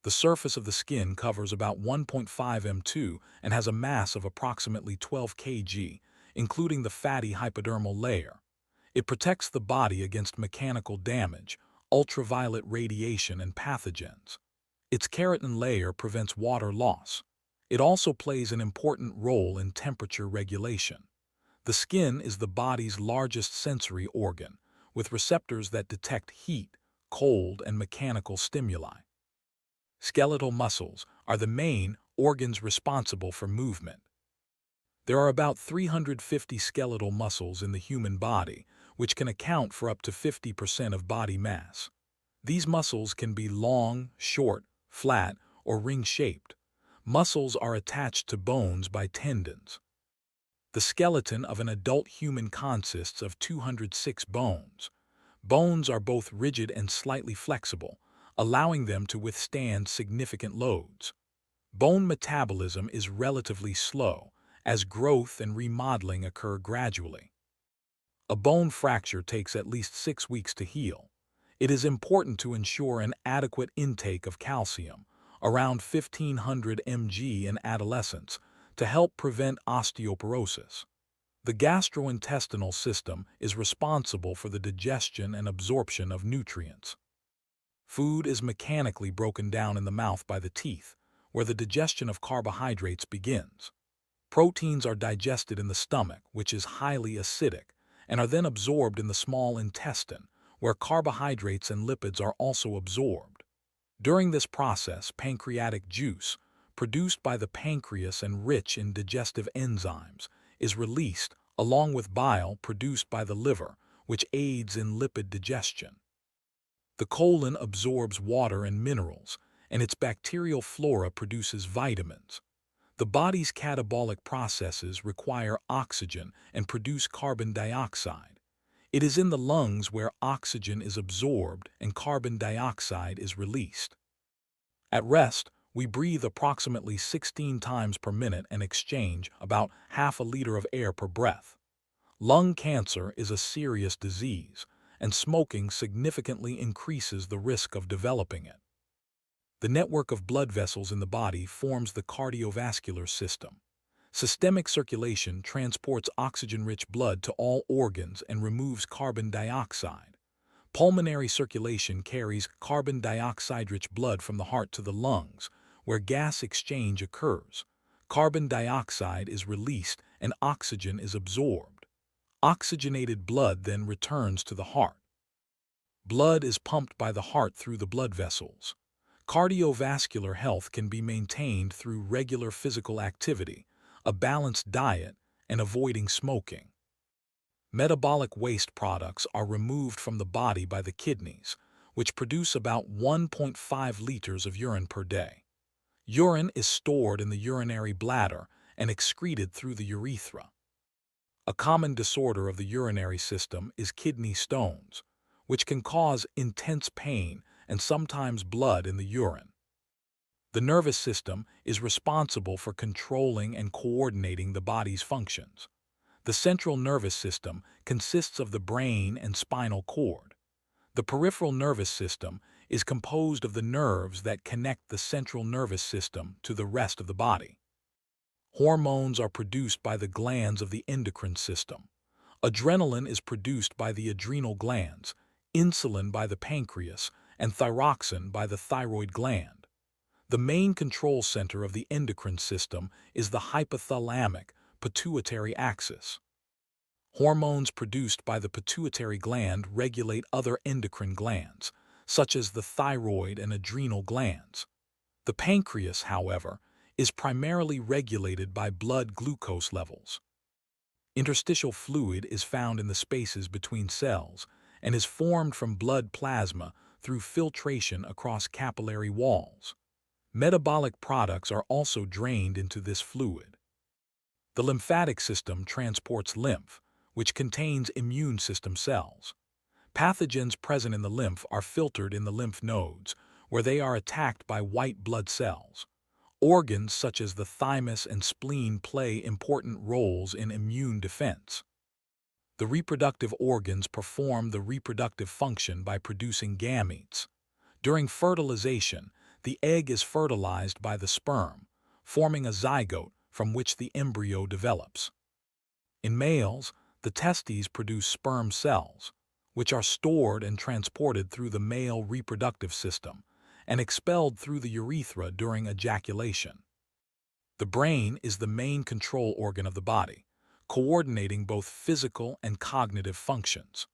The surface of the skin covers about 1.5 m2 and has a mass of approximately 12 kg, including the fatty hypodermal layer. It protects the body against mechanical damage, ultraviolet radiation, and pathogens. Its keratin layer prevents water loss. It also plays an important role in temperature regulation. The skin is the body's largest sensory organ, with receptors that detect heat, cold, and mechanical stimuli. Skeletal muscles are the main organs responsible for movement. There are about 350 skeletal muscles in the human body, which can account for up to 50% of body mass. These muscles can be long, short, flat, or ring-shaped. Muscles are attached to bones by tendons. The skeleton of an adult human consists of 206 bones. Bones are both rigid and slightly flexible, allowing them to withstand significant loads. Bone metabolism is relatively slow, as growth and remodeling occur gradually. A bone fracture takes at least 6 weeks to heal. It is important to ensure an adequate intake of calcium, around 1,500 mg in adolescents, to help prevent osteoporosis. The gastrointestinal system is responsible for the digestion and absorption of nutrients. Food is mechanically broken down in the mouth by the teeth, where the digestion of carbohydrates begins. Proteins are digested in the stomach, which is highly acidic, and are then absorbed in the small intestine, where carbohydrates and lipids are also absorbed. During this process, pancreatic juice, produced by the pancreas and rich in digestive enzymes, is released, along with bile produced by the liver, which aids in lipid digestion. The colon absorbs water and minerals, and its bacterial flora produces vitamins. The body's catabolic processes require oxygen and produce carbon dioxide. It is in the lungs where oxygen is absorbed and carbon dioxide is released. At rest, we breathe approximately 16 times per minute and exchange about half a liter of air per breath. Lung cancer is a serious disease, and smoking significantly increases the risk of developing it. The network of blood vessels in the body forms the cardiovascular system. Systemic circulation transports oxygen-rich blood to all organs and removes carbon dioxide. Pulmonary circulation carries carbon dioxide-rich blood from the heart to the lungs, where gas exchange occurs. Carbon dioxide is released and oxygen is absorbed. Oxygenated blood then returns to the heart. Blood is pumped by the heart through the blood vessels. Cardiovascular health can be maintained through regular physical activity, a balanced diet, and avoiding smoking. Metabolic waste products are removed from the body by the kidneys, which produce about 1.5 liters of urine per day. Urine is stored in the urinary bladder and excreted through the urethra. A common disorder of the urinary system is kidney stones, which can cause intense pain and sometimes blood in the urine. The nervous system is responsible for controlling and coordinating the body's functions. The central nervous system consists of the brain and spinal cord. The peripheral nervous system is composed of the nerves that connect the central nervous system to the rest of the body. Hormones are produced by the glands of the endocrine system. Adrenaline is produced by the adrenal glands, insulin by the pancreas, and thyroxine by the thyroid gland. The main control center of the endocrine system is the hypothalamic pituitary axis. Hormones produced by the pituitary gland regulate other endocrine glands, such as the thyroid and adrenal glands. The pancreas, however, is primarily regulated by blood glucose levels. Interstitial fluid is found in the spaces between cells and is formed from blood plasma through filtration across capillary walls. Metabolic products are also drained into this fluid. The lymphatic system transports lymph, which contains immune system cells. Pathogens present in the lymph are filtered in the lymph nodes, where they are attacked by white blood cells. Organs such as the thymus and spleen play important roles in immune defense. The reproductive organs perform the reproductive function by producing gametes. During fertilization, The egg is fertilized by the sperm, forming a zygote from which the embryo develops. In males, the testes produce sperm cells, which are stored and transported through the male reproductive system and expelled through the urethra during ejaculation. The brain is the main control organ of the body, coordinating both physical and cognitive functions.